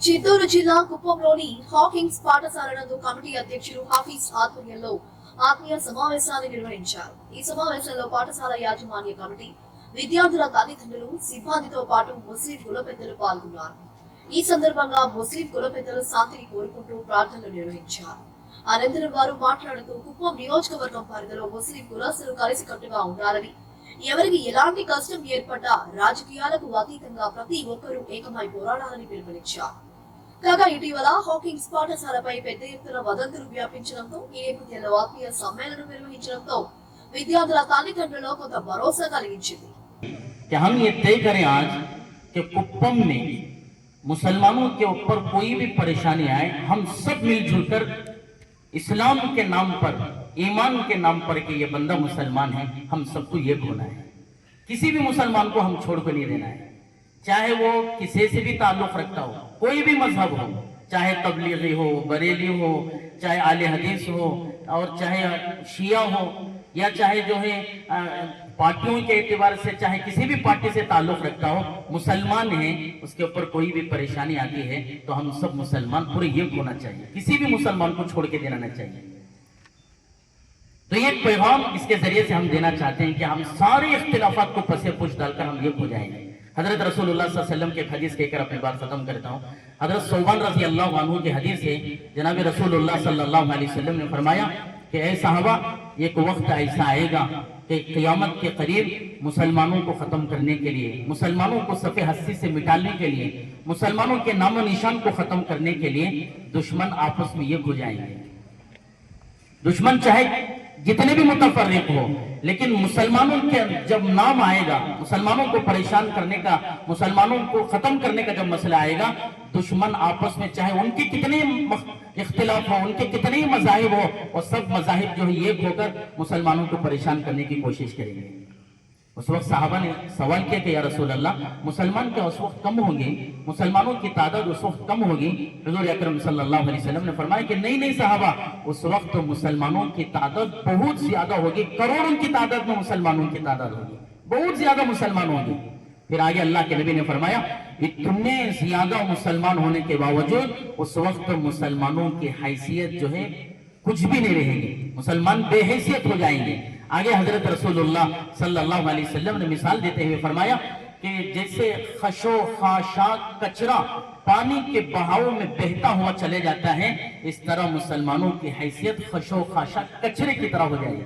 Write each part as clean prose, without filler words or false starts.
చిత్తూరు జిల్లా కుప్పంలోని హాకింగ్స్ పాఠశాలను కమిటీ అధ్యక్షులు హాఫీజ్ ఆధ్వర్యంలో ఆత్మీయ సమావేశాన్ని నిర్వహించారు. ఈ సమావేశంలో పాఠశాల యాజమాన్య కమిటీ, విద్యార్థుల తల్లిదండ్రులు, సిబ్బందితో పాటు ముస్లిం కుల పెద్దలు పాల్గొన్నారు. ఈ సందర్భంగా ముస్లిం కుల పెద్దలు శాంతిని కోరుకుంటూ ప్రార్థనలు నిర్వహించారు. అనంతరం వారు మాట్లాడుతూ కుప్పం నియోజకవర్గం పరిధిలో ముస్లిం కులస్తులు కలిసికట్టుగా ఉండాలని, ఎవరికి ఎలాంటి కష్టం ఏర్పడ్డా రాజకీయాలకు అతీతంగా ప్రతి ఒక్కరూ ఏకమై పోరాడాలని పిలుపునిచ్చారు. కాగా ఇటీవల హాకింగ్స్ పాఠశాలపై పెద్ద ఎత్తున వదంతులు వ్యాపించడంతో ఈ నేపథ్యంలో ఆత్మీయ సమ్మేళనం నిర్వహించడంతో విద్యార్థుల తల్లిదండ్రులలో కొంత భరోసా కలిగించింది. हम ये तय करें आज कि कुप्पम में मुसलमानों के ऊपर कोई भी परेशानी आए, हम सब मिलजुल कर इस्लाम के नाम पर, ईमान के नाम पर कि ये बंदा मुसलमान है, हम सबको ये होना है। किसी भी मुसलमान को हम छोड़ कर नहीं देना है, चाहे वो किसी से भी ताल्लुक रखता हो, कोई भी मजहब हो, चाहे तबलीगी हो, बरेली हो, चाहे आले हदीस हो, और चाहे शिया हो, या चाहे जो है पार्टियों के एतबार से, चाहे किसी भी पार्टी से ताल्लुक रखता हो, मुसलमान है, उसके ऊपर कोई भी परेशानी आती है तो हम सब मुसलमान पूरे एक होना चाहिए, किसी भी मुसलमान को छोड़ के देना नहीं चाहिए। तो ये पैगाम इसके जरिए से हम देना चाहते हैं कि हम सारे इख्तिलाफात को पसे पुश डालकर हम एक हो जाएंगे। हजरत रसूलुल्लाह सल्लल्लाहु अलैहि वसल्लम के हदीस कहकर अपनी बात खत्म करता हूँ। हजरत सौबान रज़ी अल्लाह अन्हु की हदीस है, जनाब रसूलुल्लाह सल्लल्लाहु अलैहि वसल्लम ने फरमाया कि ऐ साहबा, एक वक्त ऐसा आएगा कि क़यामत के करीब मुसलमानों को ख़त्म करने के लिए, मुसलमानों को सफ़े हस्ती से मिटाने के लिए, मुसलमानों के नामो निशान को ख़त्म करने के लिए दुश्मन आपस में एक हो जाएंगे। दुश्मन चाहे जितने भी मुतफर्रिक हो, लेकिन मुसलमानों के जब नाम आएगा, मुसलमानों को परेशान करने का, मुसलमानों को खत्म करने का जब मसला आएगा, दुश्मन आपस में चाहे उनके कितने इख्तिलाफ हो, उनके कितने ही मज़ाहिब हो, और सब मज़ाहिब जो है एक होकर मुसलमानों को परेशान करने की कोशिश करेंगे। उस वक्त साहबा ने सवाल किया कि या रसूल अल्लाह, मुसलमान क्या उस वक्त कम होंगे, मुसलमानों की तादाद उस वक्त कम होगी? हुजूर अकरम सल्लल्लाहु अलैहि वसल्लम ने फरमाया कि नहीं नहीं साहबा, उस वक्त तो मुसलमानों की तादाद बहुत ज्यादा होगी, करोड़ों की तादाद में मुसलमानों की तादाद होगी, बहुत ज्यादा मुसलमान होंगे। फिर आगे अल्लाह के नबी ने फरमाया, इतने ज्यादा मुसलमान होने के बावजूद उस वक्त मुसलमानों की हैसियत जो है कुछ भी नहीं रहेगी, मुसलमान बेहैसियत हो जाएंगे। आगे हजरत रसूलुल्लाह सल्लल्लाहु अलैहि वसल्लम ने मिसाल देते हुए फरमाया कि जैसे खशो खाशाक कचरा पानी के बहाव में बहता हुआ चले जाता है, इस तरह मुसलमानों की हैसियत खशो खाशाक कचरे की तरह हो जाएगी।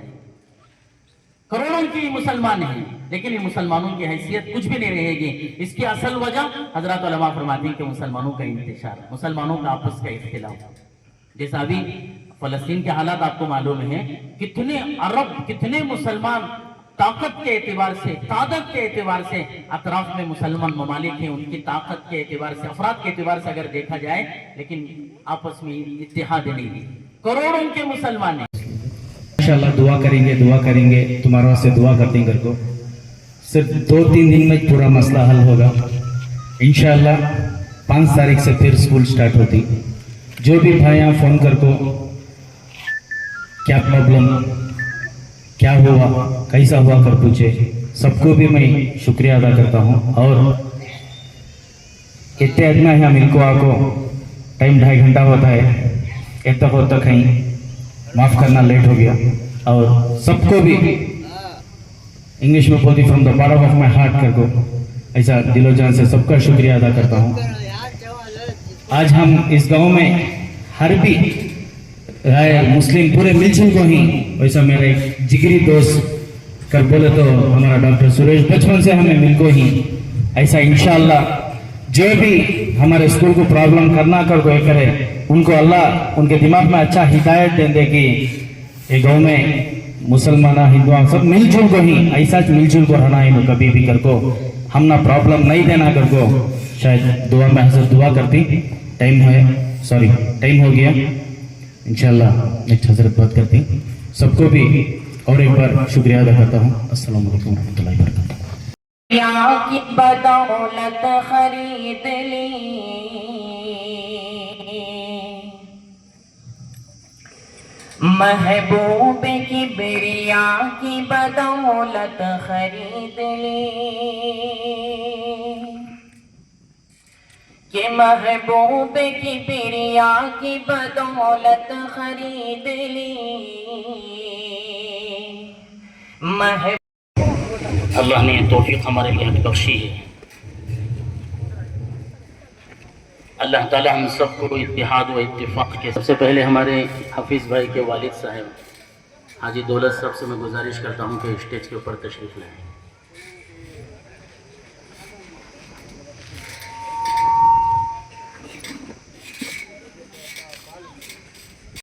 करोड़ों की मुसलमान हैं, लेकिन ये मुसलमानों की हैसियत कुछ भी नहीं रहेगी। इसकी असल वजह हजरत उलमा फरमाते हैं कि मुसलमानों का इंतशार, मुसलमानों का आपस का इख्तिलाफ। जैसा अभी फलस्तीन के हालात आपको मालूम है, कितने अरब, कितने मुसलमान ताकत के एतबार से, ताकत के एतबार से अतराफ में मुसलमान ममालिक हैं, उनकी ताकत के एतबार से, अफराद के एतबार से अगर देखा जाए, लेकिन आपस में इत्तेहाद नहीं है, करोड़ों के मुसलमान हैं। इंशाअल्लाह दुआ करेंगे, तुम्हारे वास्ते दुआ करते हैं। घर को सिर्फ 2-3 दिन में पूरा मसला हल होगा इंशाअल्लाह। 5 तारीख से फिर स्कूल स्टार्ट होती। जो भी भाइयाँ फ़ोन कर को क्या प्रॉब्लम, क्या हुआ, कैसा हुआ कर पूछे, सबको भी मैं शुक्रिया अदा करता हूँ। और इतने आदमी है हम इनको आको टाइम 2.5 घंटा होता है, इतना होता कहीं माफ़ करना लेट हो गया। और सबको भी इंग्लिश में बोलती from the bottom of my heart कर को ऐसा दिलो जान से सबका शुक्रिया अदा करता हूँ। आज हम इस गांव में हर भी मुस्लिम पूरे मिलजुल को ही, वैसा मेरा एक जिगरी दोस्त कर बोले तो हमारा डॉक्टर सुरेश, बचपन से हमें मिलको ही ऐसा इंशाअल्लाह जो भी हमारे स्कूल को प्रॉब्लम करना कर कोई करे, उनको अल्लाह उनके दिमाग में अच्छा हिदायत दे दे कि ये गाँव में मुसलमान हिंदुआ सब मिलजुल को ही ऐसा मिलजुल को रहना है, कभी भी कर को हम ना प्रॉब्लम नहीं देना कर को। शायद दुआ में हजरत दुआ करती, टाइम हो गया इंशाअल्लाह नेक्स्ट हजरत बात करती। सबको भी और एक बार शुक्रिया अदा करता हूँ। अस्सलाम वालेकुम रहमतुल्लाहि व बरकातहू। की बदौलत खरीद ली, महबूब की बिरिया की बदौलत खरीद ली, کہ محبوب کی بریا کی بدولت خرید لی اللہ نے یہ توفیق ہمارے لیے بخشی ہے. اللہ تعالی ہم سب کو اتحاد و اتفاق کے. سب سے پہلے ہمارے حفیظ بھائی کے والد صاحب حاجی دولت صاحب سے میں گزارش کرتا ہوں کہ اسٹیج کے اوپر تشریف لائیں.